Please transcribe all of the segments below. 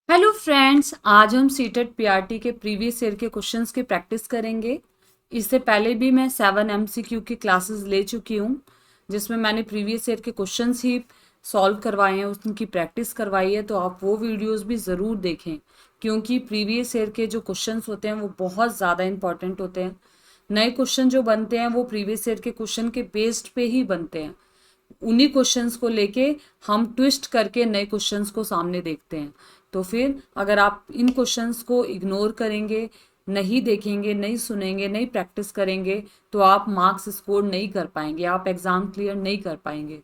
Hello friends, आज हम CTET PRT के प्रीवियस ईयर के क्वेश्चंस की प्रैक्टिस करेंगे। इससे पहले भी मैं 7 एमसीक्यू की क्लासेस ले चुकी हूँ, जिसमें मैंने प्रीवियस ईयर के क्वेश्चंस ही सॉल्व करवाए हैं, उनकी प्रैक्टिस करवाई है। तो आप वो वीडियोस भी ज़रूर देखें, क्योंकि प्रीवियस ईयर के जो क्वेश्चंस होते हैं वो बहुत ज़्यादा इंपॉर्टेंट होते हैं। नए क्वेश्चन जो बनते हैं वो प्रीवियस ईयर के क्वेश्चन के बेस्ड पे ही बनते हैं। उन्हीं क्वेश्चंस को लेके हम ट्विस्ट करके नए क्वेश्चंस को सामने देखते हैं। तो फिर अगर आप इन क्वेश्चंस को इग्नोर करेंगे, नहीं देखेंगे, नहीं सुनेंगे, नहीं प्रैक्टिस करेंगे, तो आप मार्क्स स्कोर नहीं कर पाएंगे, आप एग्ज़ाम क्लियर नहीं कर पाएंगे।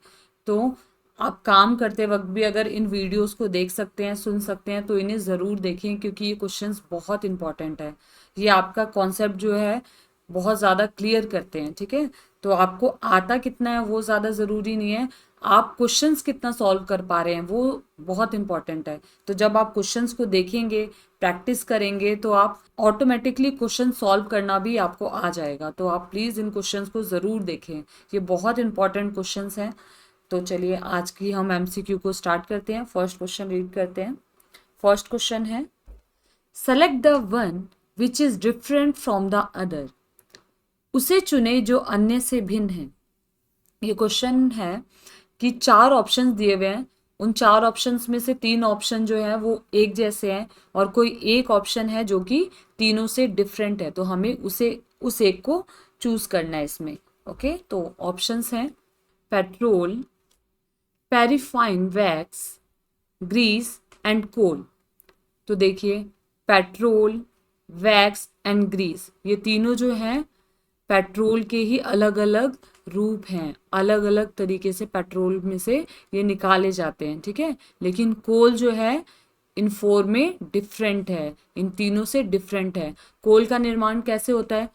तो आप काम करते वक्त भी अगर इन वीडियोस को देख सकते हैं, सुन सकते हैं, तो इन्हें ज़रूर देखें, क्योंकि ये क्वेश्चंस बहुत इंपॉर्टेंट है। ये आपका कॉन्सेप्ट जो है बहुत ज़्यादा क्लियर करते हैं। ठीक है, तो आपको आता कितना है वो ज़्यादा ज़रूरी नहीं है, आप क्वेश्चंस कितना सॉल्व कर पा रहे हैं वो बहुत इंपॉर्टेंट है। तो जब आप क्वेश्चंस को देखेंगे, प्रैक्टिस करेंगे, तो आप ऑटोमेटिकली क्वेश्चन सॉल्व करना भी आपको आ जाएगा। तो आप प्लीज़ इन क्वेश्चंस को ज़रूर देखें, ये बहुत इंपॉर्टेंट क्वेश्चंस हैं। तो चलिए आज की हम एमसीक्यू को स्टार्ट करते हैं। फर्स्ट क्वेश्चन रीड करते हैं। फर्स्ट क्वेश्चन है, select the one which is different from the other. उसे चुने जो अन्य से भिन्न है। ये क्वेश्चन है कि 4 ऑप्शंस दिए हुए हैं, उन 4 ऑप्शंस में से 3 ऑप्शन जो है वो एक जैसे हैं, और कोई एक ऑप्शन है जो कि तीनों से डिफरेंट है। तो हमें उस एक को चूज करना है इसमें। ओके, तो ऑप्शंस हैं petrol, paraffin wax, grease and coal. तो देखिए, पेट्रोल, वैक्स एंड ग्रीस, ये तीनों जो हैं पेट्रोल के ही अलग अलग रूप हैं, अलग अलग तरीके से पेट्रोल में से ये निकाले जाते हैं। ठीक है, लेकिन कोल जो है इन 4 में डिफरेंट है, इन तीनों से डिफरेंट है। कोल का निर्माण कैसे होता है?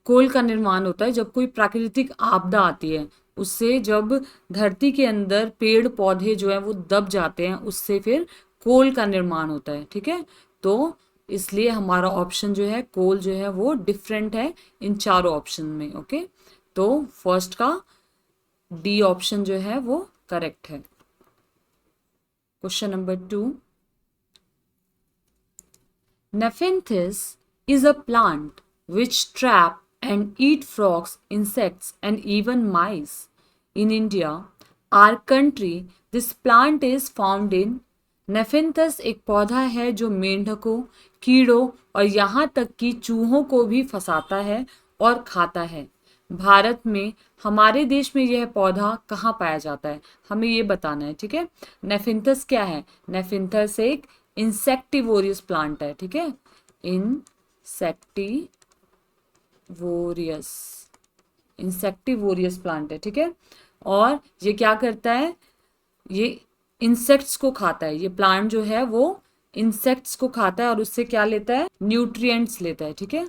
कोल का निर्माण होता है जब कोई प्राकृतिक आपदा आती है, उससे जब धरती के अंदर पेड़ पौधे जो है वो दब जाते हैं, उससे फिर कोल का निर्माण होता है। ठीक है, तो इसलिए हमारा ऑप्शन जो है कोल जो है वो डिफरेंट है इन चारों ऑप्शन में। ओके, तो फर्स्ट का डी ऑप्शन जो है वो करेक्ट है। Question number 2, Nepenthes is a plant which trap and eat frogs, insects, and even mice. In India, our country, this plant is found in नेफेंथस। एक पौधा है जो मेंढकों, कीड़ों और यहाँ तक कि चूहों को भी फंसाता है और खाता है। भारत में, हमारे देश में यह पौधा कहाँ पाया जाता है, हमें ये बताना है। ठीक है, नेफेंथस क्या है? नेफेंथस एक इंसेक्टिवोरियस प्लांट है। ठीक है, इंसेक्टिवोरियस, इंसेक्टिवोरियस प्लांट है। ठीक है, और ये क्या करता है? ये इंसेक्ट्स को खाता है। ये प्लांट जो है वो इंसेक्ट्स को खाता है और उससे क्या लेता है? न्यूट्रिएंट्स लेता है। ठीक है,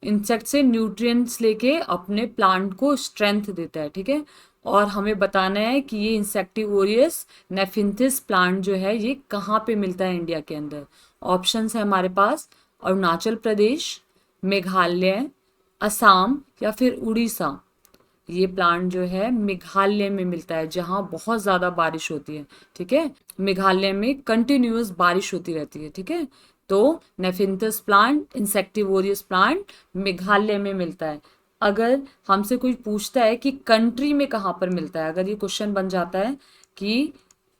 इंसेक्ट से न्यूट्रिएंट्स लेके अपने प्लांट को स्ट्रेंथ देता है। ठीक है, और हमें बताना है कि ये इंसेक्टिवोरियस नेफिंथिस प्लांट जो है ये कहाँ पे मिलता है इंडिया के अंदर। ऑप्शंस है हमारे पास अरुणाचल प्रदेश, मेघालय, असम या फिर उड़ीसा। ये प्लांट जो है मेघालय में मिलता है, जहाँ बहुत ज़्यादा बारिश होती है। ठीक है, मेघालय में कंटिन्यूअस बारिश होती रहती है। ठीक है, तो नेफिंथस प्लांट, इंसेक्टिवोरियस प्लांट मेघालय में मिलता है। अगर हमसे कोई पूछता है कि कंट्री में कहाँ पर मिलता है, अगर ये क्वेश्चन बन जाता है कि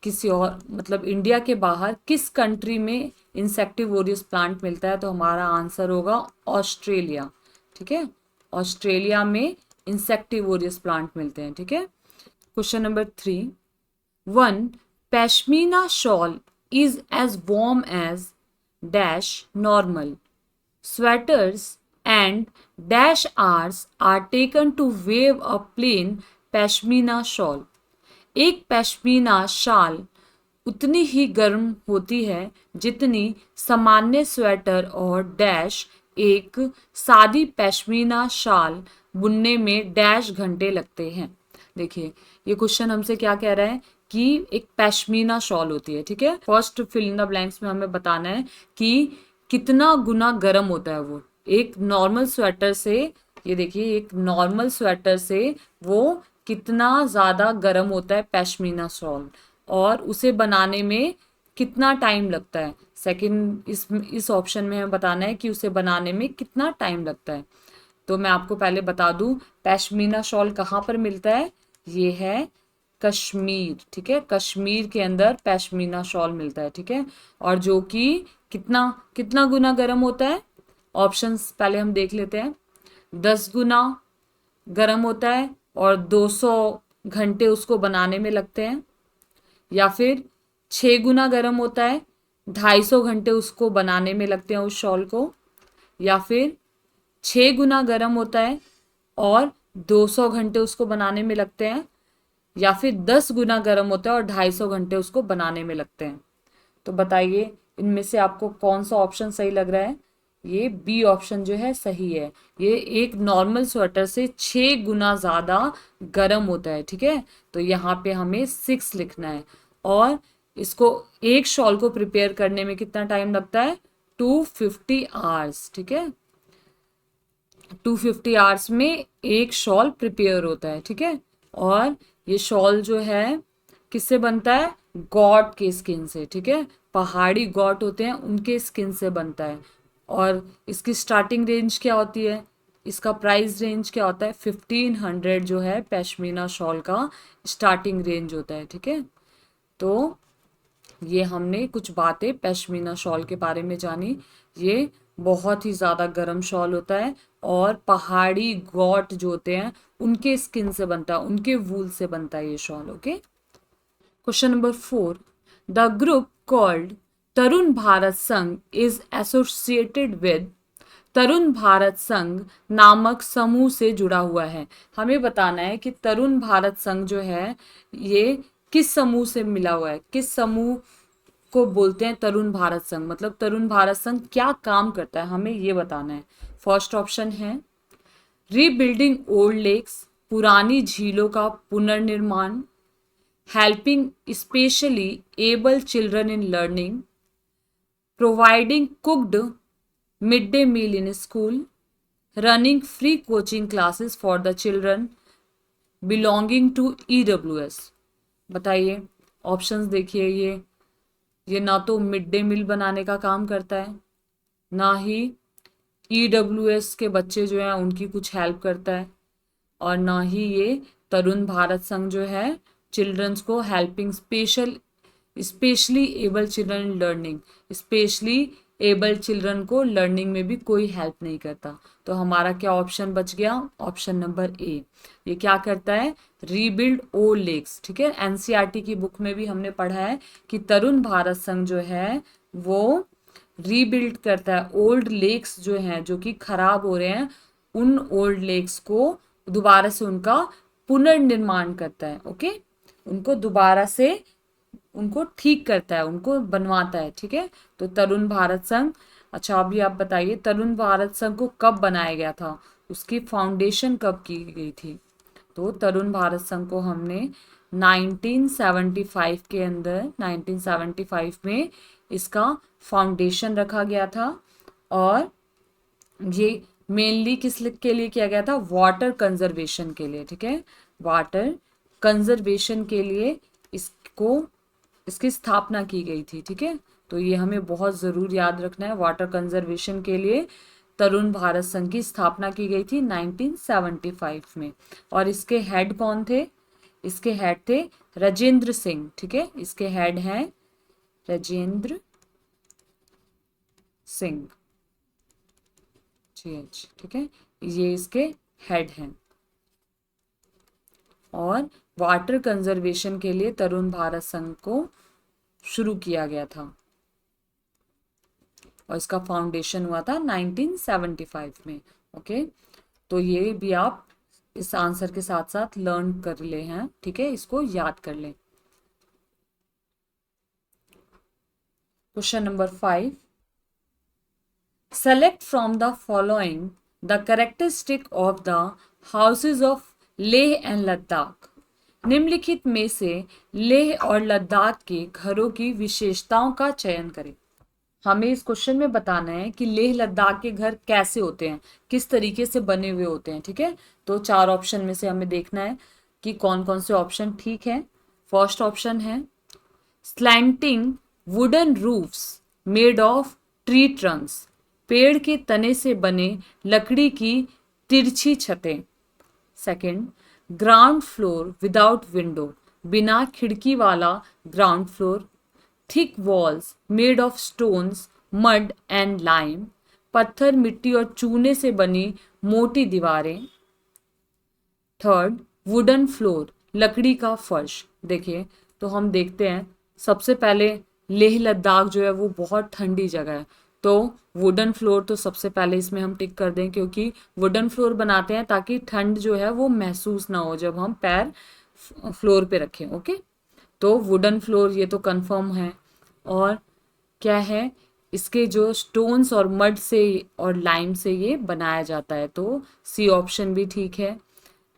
किसी और मतलब इंडिया के बाहर किस कंट्री में इंसेक्टिवोरियस प्लांट मिलता है, तो हमारा आंसर होगा ऑस्ट्रेलिया। ठीक है, ऑस्ट्रेलिया में इंसेक्टिवोरियस प्लांट मिलते हैं। ठीक है, question number 3, one pashmina shawl is as warm as dash normal sweaters and dash hours are taken to weave a plain pashmina shawl. एक पैश्मीना शाल उतनी ही गर्म होती है जितनी सामान्य स्वेटर और डैश एक सादी पैश्मीना शाल बुनने में डैश घंटे लगते हैं। देखिए, ये क्वेश्चन हमसे क्या कह रहा है कि एक पैश्मीना शॉल होती है। ठीक है, first fill in the blanks में हमें बताना है कि कितना गुना गर्म होता है वो एक नॉर्मल स्वेटर से। ये देखिए, एक नॉर्मल स्वेटर से वो कितना ज़्यादा गर्म होता है पैश्मीना शॉल। और उसे बनाने में कितना टाइम लगता है। सेकंड इस ऑप्शन में हमें बताना है कि उसे बनाने में कितना टाइम लगता है। तो मैं आपको पहले बता दूं पश्मीना शॉल कहाँ पर मिलता है। ये है कश्मीर, ठीक है, कश्मीर के अंदर पश्मीना शॉल मिलता है, ठीक है। और जो कि कितना कितना गुना गर्म होता है। ऑप्शंस पहले हम देख लेते हैं। 10 गुना गर्म होता है और 200 घंटे उसको बनाने में लगते हैं, या फिर 6 गुना गर्म होता है, 250 घंटे उसको बनाने में लगते हैं उस शॉल को, या फिर 6 गुना गर्म होता है और 200 घंटे उसको बनाने में लगते हैं, या फिर 10 गुना गर्म होता है और 250 घंटे उसको बनाने में लगते हैं। तो बताइए इनमें से आपको कौन सा ऑप्शन सही लग रहा है। ये बी ऑप्शन जो है सही है। ये एक नॉर्मल स्वेटर से 6 गुना ज़्यादा गर्म होता है, ठीक है। तो यहाँ पे हमें 6 लिखना है। और इसको एक शॉल को प्रिपेयर करने में कितना टाइम लगता है, 250 आवर्स, ठीक है। 250 आवर्स में एक शॉल प्रिपेयर होता है, ठीक है। और ये शॉल जो है किससे बनता है, गॉट के स्किन से, ठीक है। पहाड़ी गॉट होते हैं उनके स्किन से बनता है। और इसकी स्टार्टिंग रेंज क्या होती है, इसका प्राइस रेंज क्या होता है, 1500 जो है पश्मीना शॉल का स्टार्टिंग रेंज होता है, ठीक है। तो ये हमने कुछ बातें पश्मीना शॉल के बारे में जानी। ये बहुत ही ज़्यादा गर्म शॉल होता है और पहाड़ी गॉट जो होते हैं उनके स्किन से बनता है, उनके वूल से बनता है ये shawl. Okay, question number 4। The group called Tarun Bharat Sangh is associated with. Tarun Bharat Sangh नामक समूह से जुड़ा हुआ है। हमें बताना है कि तरुण भारत संघ जो है ये किस समूह से मिला हुआ है, किस समूह को बोलते हैं तरुण भारत संघ, मतलब तरुण भारत संघ क्या काम करता है, हमें ये बताना है। फर्स्ट ऑप्शन है रीबिल्डिंग ओल्ड लेक्स, पुरानी झीलों का पुनर्निर्माण, helping specially abled children in learning, providing cooked mid day meal in school, running free coaching classes for the children belonging to EWS. बताइए ऑप्शंस देखिए। ये ना तो मिड डे मील बनाने का काम करता है, ना ही ईडब्ल्यूएस के बच्चे जो हैं उनकी कुछ हेल्प करता है, और ना ही ये तरुण भारत संघ जो है चिल्ड्रंस को helping specially abled children learning, specially abled children को लर्निंग में भी कोई हेल्प नहीं करता। तो हमारा क्या ऑप्शन बच गया, ऑप्शन नंबर ए। ये क्या करता है, रीबिल्ड ओल्ड लेक्स, ठीक है। एनसीईआरटी की बुक में भी हमने पढ़ा है कि तरुण भारत संघ जो है वो रीबिल्ड करता है ओल्ड लेक्स जो हैं जो कि खराब हो रहे हैं, उन ओल्ड लेक्स को दोबारा से उनका पुनर्निर्माण करता है। ओके, उनको दोबारा से उनको ठीक करता है, उनको बनवाता है, ठीक है। तो तरुण भारत संघ। अच्छा अभी आप बताइए तरुण भारत संघ को कब बनाया गया था, उसकी फाउंडेशन कब की गई थी। तो तरुण भारत संघ को हमने 1975 के अंदर 1975 में इसका फाउंडेशन रखा गया था। और ये मेनली के लिए किया गया था, वाटर कंजर्वेशन के लिए, ठीक है। वाटर कंजर्वेशन के लिए इसकी स्थापना की गई थी, ठीक है। तो ये हमें बहुत ज़रूर याद रखना है, वाटर कंजर्वेशन के लिए तरुण भारत संघ की स्थापना की गई थी 1975 में। और इसके हेड कौन थे, इसके हेड थे राजेंद्र सिंह, ठीक है। इसके हेड हैं राजेंद्र सिंह, ठीक है, ये इसके हेड हैं। और वाटर कंजर्वेशन के लिए तरुण भारत संघ को शुरू किया गया था और इसका फाउंडेशन हुआ था 1975 में। ओके, तो ये भी आप इस आंसर के साथ साथ लर्न कर ले हैं, ठीक है, इसको याद कर लें। Question number 5। Select from the following the characteristic of the houses of Leh and Ladakh. निम्नलिखित में से लेह और लद्दाख के घरों की विशेषताओं का चयन करें। हमें इस क्वेश्चन में बताना है कि लेह लद्दाख के घर कैसे होते हैं, किस तरीके से बने हुए होते हैं, ठीक है। तो 4 ऑप्शन में से हमें देखना है कि कौन कौन से ऑप्शन ठीक है। फर्स्ट ऑप्शन है slanting wooden roofs made of tree Trunks, पेड़ के तने से बने लकड़ी की तिरछी छतें। Second, ground floor without window, बिना खिड़की वाला ground floor. Thick walls made of stones mud and lime, पत्थर मिट्टी और चूने से बनी मोटी दीवारें। थर्ड, वुडन फ्लोर, लकड़ी का फर्श। देखिए तो हम देखते हैं सबसे पहले लेह लद्दाख जो है वो बहुत ठंडी जगह है, तो वुडन फ्लोर तो सबसे पहले इसमें हम टिक कर दें, क्योंकि वुडन फ्लोर बनाते हैं ताकि ठंड जो है वो महसूस ना हो जब हम पैर फ्लोर पे रखें। ओके, तो वुडन फ्लोर ये तो कंफर्म है। और क्या है, इसके जो स्टोन्स और मड से और लाइम से ये बनाया जाता है, तो सी ऑप्शन भी ठीक है।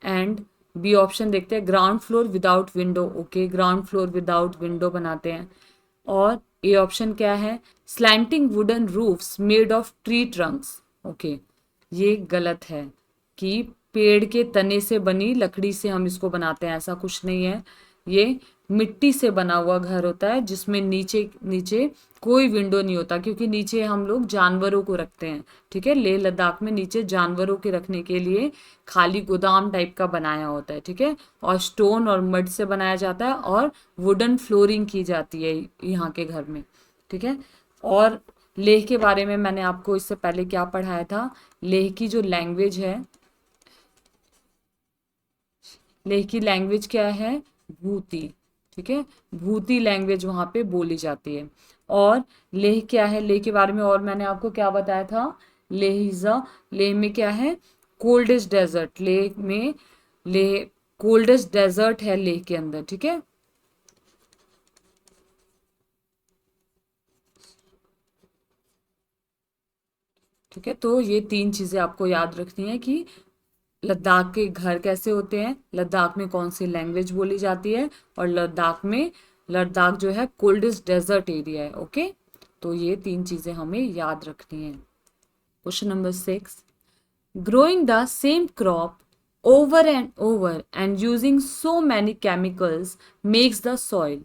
एंड बी ऑप्शन देखते हैं, ground floor without window. Okay, ground floor without window बनाते हैं। और ए ऑप्शन क्या है, slanting wooden roofs made of tree Trunks. Okay, ये गलत है कि पेड़ के तने से बनी लकड़ी से हम इसको बनाते हैं, ऐसा कुछ नहीं है। ये मिट्टी से बना हुआ घर होता है जिसमें नीचे नीचे कोई विंडो नहीं होता, क्योंकि नीचे हम लोग जानवरों को रखते हैं। ठीक है, लेह लद्दाख में नीचे जानवरों के रखने के लिए खाली गोदाम टाइप का बनाया होता है। ठीक है, और स्टोन और मड से बनाया जाता है और वुडन फ्लोरिंग की जाती है यहाँ के घर में। ठीक है, और लेह के बारे में मैंने आपको इससे पहले क्या पढ़ाया था, लेह की जो लैंग्वेज है, लेह की लैंग्वेज क्या है, भूती। ठीक है, भूती लैंग्वेज वहां पे बोली जाती है। और लेह क्या है, लेह के बारे में और मैंने आपको क्या बताया था, लेह में क्या है, coldest desert. Leh coldest desert है लेह के अंदर। ठीक है, ठीक है, तो ये तीन चीजें आपको याद रखनी है कि लद्दाख के घर कैसे होते हैं, लद्दाख में कौन सी लैंग्वेज बोली जाती है, और लद्दाख जो है कोल्डेस्ट डेजर्ट एरिया है। ओके, तो ये तीन चीजें हमें याद रखनी है। Question number 6, growing the same crop over and over and using so many chemicals makes the soil,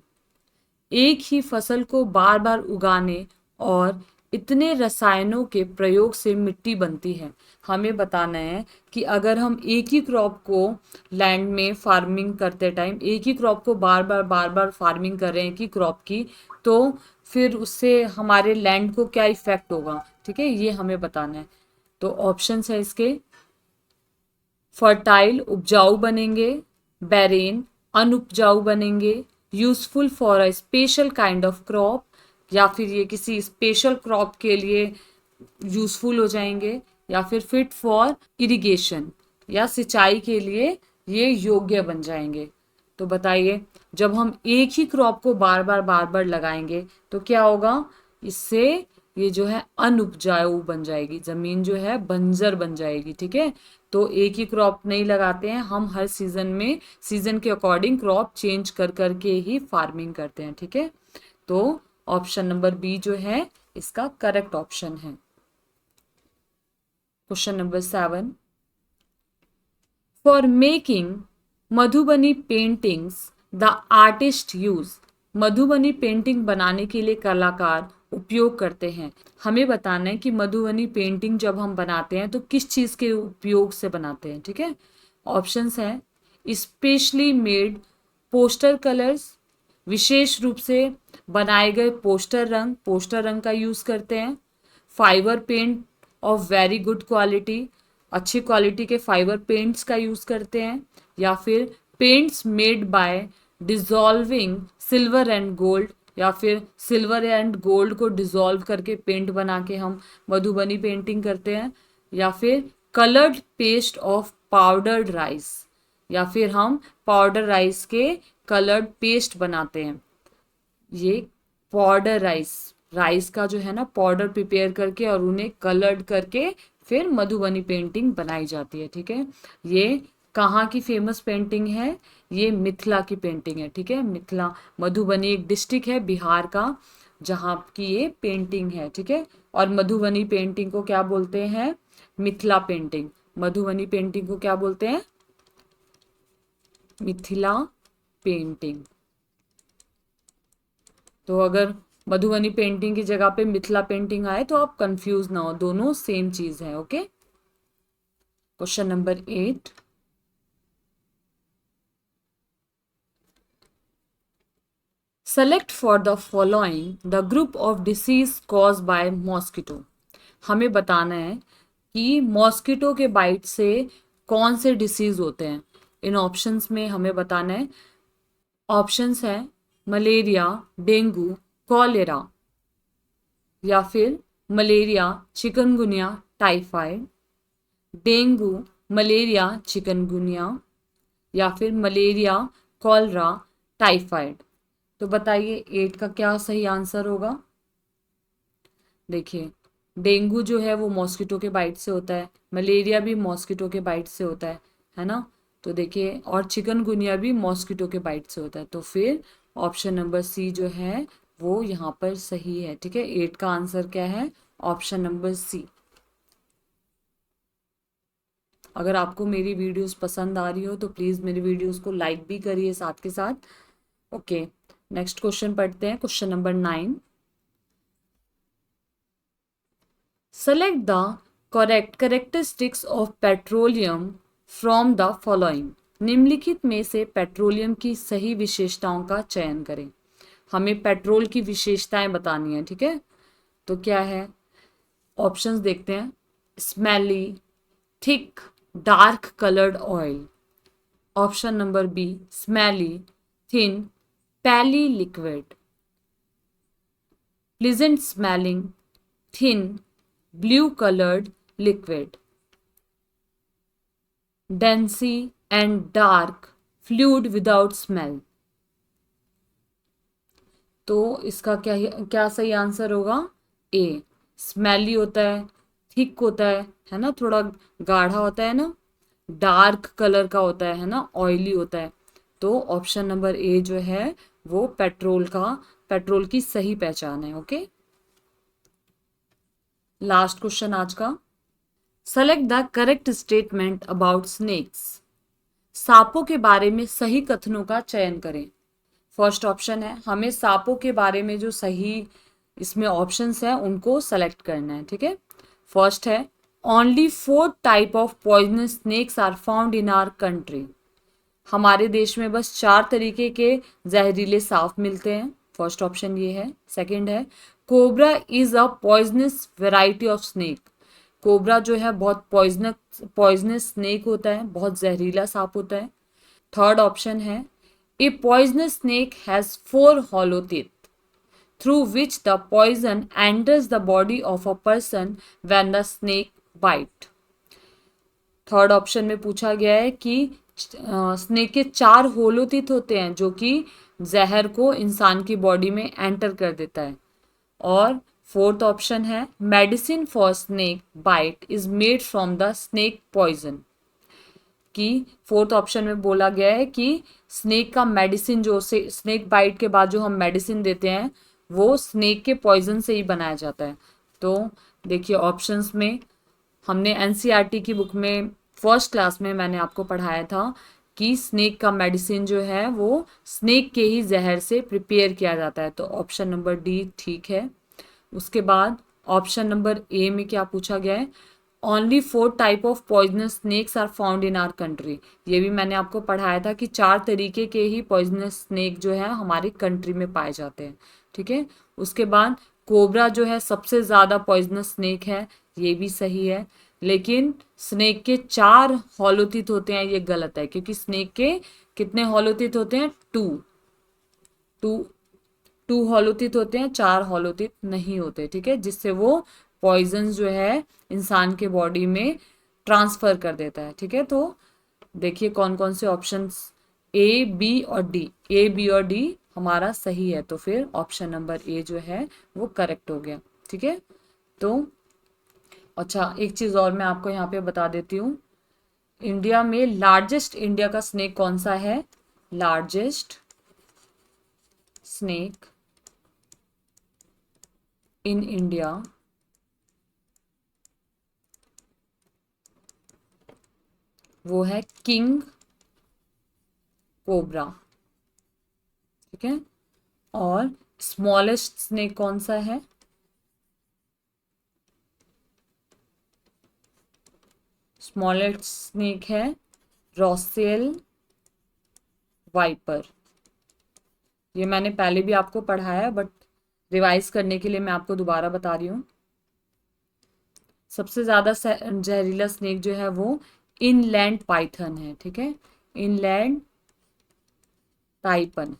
एक ही फसल को बार बार उगाने और इतने रसायनों के प्रयोग से मिट्टी बनती है। हमें बताना है कि अगर हम एक ही क्रॉप को लैंड में फार्मिंग करते टाइम एक ही क्रॉप को बार बार फार्मिंग कर रहे हैं कि क्रॉप की, तो फिर उससे हमारे लैंड को क्या इफेक्ट होगा। ठीक है, ये हमें बताना है। तो ऑप्शंस है इसके, फर्टाइल उपजाऊ बनेंगे, बैरेन अनुपजाऊ बनेंगे, useful for a special kind of crop, या फिर ये किसी स्पेशल क्रॉप के लिए यूजफुल हो जाएंगे, या फिर फिट फॉर इरिगेशन या सिंचाई के लिए ये योग्य बन जाएंगे। तो बताइए, जब हम एक ही क्रॉप को बार बार लगाएंगे तो क्या होगा, इससे ये जो है अनउपजाऊ बन जाएगी, जमीन जो है बंजर बन जाएगी। ठीक है, तो एक ही क्रॉप नहीं लगाते हैं हम, हर सीजन में सीजन के अकॉर्डिंग क्रॉप चेंज कर करके ही फार्मिंग करते हैं। ठीक है, तो ऑप्शन नंबर बी जो है इसका करेक्ट ऑप्शन है। Question number 7, for making Madhubani paintings the artist use, Madhubani painting बनाने के लिए कलाकार उपयोग करते हैं। हमें बताना है कि मधुबनी पेंटिंग जब हम बनाते हैं तो किस चीज के उपयोग से बनाते हैं। ठीक है, ऑप्शंस है, स्पेशली मेड पोस्टर कलर्स, विशेष रूप से बनाए गए पोस्टर रंग का यूज करते हैं, fibre paint of very good quality, अच्छी क्वालिटी के फाइबर पेंट्स का यूज करते हैं, या फिर paints made by dissolving silver and gold, या फिर सिल्वर एंड गोल्ड को डिजॉल्व करके पेंट बना के हम मधुबनी पेंटिंग करते हैं, या फिर coloured paste of powdered rice, या फिर हम पाउडर राइस के कलर्ड पेस्ट बनाते हैं। ये पाउडर राइस का जो है ना पाउडर प्रिपेयर करके और उन्हें कलर्ड करके फिर मधुबनी पेंटिंग बनाई जाती है। ठीक है, ये कहाँ की फेमस पेंटिंग है, ये मिथिला की पेंटिंग है। ठीक है, मिथिला मधुबनी एक डिस्ट्रिक्ट है बिहार का जहाँ की ये पेंटिंग है। ठीक है, और मधुबनी पेंटिंग को क्या बोलते हैं, मिथिला पेंटिंग। मधुबनी पेंटिंग को क्या बोलते हैं, मिथिला पेंटिंग। तो अगर मधुबनी पेंटिंग की जगह पे मिथिला पेंटिंग आए तो आप कंफ्यूज ना हो, दोनों सेम चीज है। Okay, question number 8, select for the following the group of disease cause by mosquito. हमें बताना है कि मॉस्किटो के बाइट से कौन से डिसीज होते हैं। इन ऑप्शंस में हमें बताना है, ऑप्शंस है मलेरिया, डेंगू, कॉलेरा, या फिर malaria, chikungunya, typhoid, dengue, malaria, chikungunya, या फिर मलेरिया, कॉलरा, टाइफाइड। तो बताइए 8 का क्या सही आंसर होगा। देखिए, डेंगू जो है वो मॉस्किटो के बाइट से होता है, मलेरिया भी मॉस्किटो के बाइट से होता है ना। तो देखिए, और चिकनगुनिया भी मॉस्किटो के बाइट से होता है। तो फिर ऑप्शन नंबर सी जो है वो यहाँ पर सही है। ठीक है, 8 का आंसर क्या है, ऑप्शन नंबर सी। अगर आपको मेरी वीडियोस पसंद आ रही हो तो प्लीज़ मेरी वीडियोस को लाइक भी करिए साथ के साथ। ओके, नेक्स्ट क्वेश्चन पढ़ते हैं, question number 9, select the correct characteristics of petroleum from the following. निम्नलिखित में से पेट्रोलियम की सही विशेषताओं का चयन करें। हमें पेट्रोल की विशेषताएं बतानी है। ठीक है, तो क्या है, ऑप्शंस देखते हैं, smelly, thick, dark coloured oil. Option number B, smelly, thin, pale liquid, pleasant smelling, thin, blue coloured liquid, dense and dark, fluid without smell. तो इसका क्या सही आंसर होगा, ए, स्मेली होता है, थिक होता है ना, थोड़ा गाढ़ा होता है ना, डार्क कलर का होता है ना, ऑयली होता है। तो ऑप्शन नंबर ए जो है वो पेट्रोल की सही पहचान है। ओके, लास्ट क्वेश्चन आज का, select the correct statement about snakes. सांपों के बारे में सही कथनों का चयन करें। फर्स्ट ऑप्शन है, हमें सांपों के बारे में जो सही इसमें ऑप्शंस हैं उनको सेलेक्ट करना है। ठीक है, फर्स्ट है, only 4 type of poisonous snakes are found in our country. हमारे देश में बस 4 तरीके के जहरीले सांप मिलते हैं। फर्स्ट ऑप्शन ये है। सेकंड है, cobra is a poisonous variety of snake. Cobra जो है बहुत पॉइजनस स्नेक होता है, बहुत जहरीला सांप होता है। थर्ड ऑप्शन है, ए poisonous snake has 4 hollow teeth through which the poison enters the body of a person when the snake bite। Third option में पूछा गया है कि स्नेक के 4 होलो टीथ होते हैं जो कि जहर को इंसान की बॉडी में एंटर कर देता है। और फोर्थ ऑप्शन है, medicine for snake bite is made from the snake poison. कि फोर्थ ऑप्शन में बोला गया है कि स्नेक का मेडिसिन जो से स्नेक बाइट के बाद जो हम मेडिसिन देते हैं वो स्नेक के पॉइजन से ही बनाया जाता है। तो देखिए, ऑप्शंस में हमने एनसीईआरटी की बुक में फर्स्ट क्लास में मैंने आपको पढ़ाया था कि स्नेक का मेडिसिन जो है वो स्नेक के ही जहर से प्रिपेयर किया जाता है। तो ऑप्शन नंबर डी ठीक है। उसके बाद ऑप्शन नंबर ए में क्या पूछा गया है, only 4 type of poisonous snakes are found in our country. ये भी मैंने आपको पढ़ाया था कि 4 तरीके के ही पॉइजनस स्नेक जो है हमारी कंट्री में पाए जाते हैं। ठीक है, उसके बाद कोबरा जो है सबसे ज़्यादा पॉइजनस स्नेक है, ये भी सही है। लेकिन स्नेक के 4 हॉलोटीथ होते हैं, ये गलत है, क्योंकि स्नेक के कितने हॉलोटीथ होते हैं, 2 टू 2 हॉलोटीथ होते हैं, 4 हॉलोटीथ नहीं होते। ठीक है, जिससे वो पॉइजन जो है इंसान के बॉडी में ट्रांसफर कर देता है। ठीक है, तो देखिए कौन कौन से ऑप्शंस, ए बी और डी, ए बी और डी हमारा सही है। तो फिर ऑप्शन नंबर ए जो है वो करेक्ट हो गया। ठीक है, तो अच्छा, एक चीज और मैं आपको यहाँ पे बता देती हूँ, इंडिया में लार्जेस्ट इंडिया का स्नेक कौन सा है, लार्जेस्ट स्नेक इन इंडिया वो है किंग कोबरा। ठीक है, और स्मॉलेस्ट स्नेक कौन सा है? स्मॉलेस्ट स्नेक है रॉसेल वाइपर। ये मैंने पहले भी आपको पढ़ाया है, बट रिवाइज करने के लिए मैं आपको दोबारा बता रही हूँ। सबसे ज़्यादा जहरीला स्नेक जो है वो इनलैंड पाइथन है, ठीक है। इनलैंड टाइपन,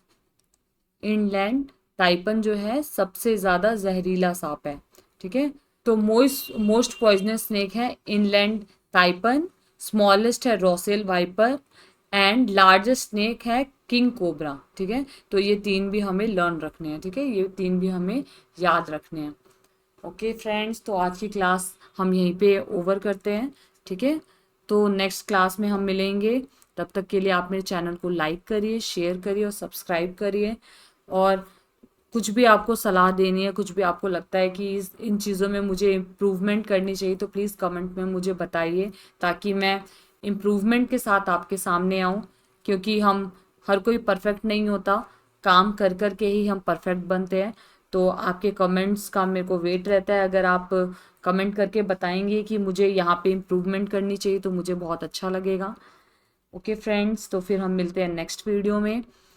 इनलैंड टाइपन जो है सबसे ज़्यादा जहरीला सांप है, ठीक है। तो मोस्ट पॉइजनस स्नेक है इनलैंड टाइपन, स्मॉलेस्ट है रॉसेल वाइपर एंड लार्जेस्ट स्नेक है किंग कोबरा, ठीक है। तो ये तीन भी हमें लर्न रखने हैं, ठीक है, ये तीन भी हमें याद रखने हैं। ओके फ्रेंड्स, तो आज की क्लास हम यहीं पे ओवर करते हैं, ठीक है। तो नेक्स्ट क्लास में हम मिलेंगे, तब तक के लिए आप मेरे चैनल को लाइक करिए, शेयर करिए और सब्सक्राइब करिए। और कुछ भी आपको सलाह देनी है, कुछ भी आपको लगता है कि इन चीज़ों में मुझे इम्प्रूवमेंट करनी चाहिए, तो प्लीज़ कमेंट में मुझे बताइए, ताकि मैं इम्प्रूवमेंट के साथ आपके सामने आऊँ। क्योंकि हम हर कोई परफेक्ट नहीं होता, काम कर कर के ही हम परफेक्ट बनते हैं। तो आपके कमेंट्स का मेरे को वेट रहता है। अगर आप कमेंट करके बताएंगे कि मुझे यहाँ पे इम्प्रूवमेंट करनी चाहिए, तो मुझे बहुत अच्छा लगेगा। ओके फ्रेंड्स, तो फिर हम मिलते हैं नेक्स्ट वीडियो में।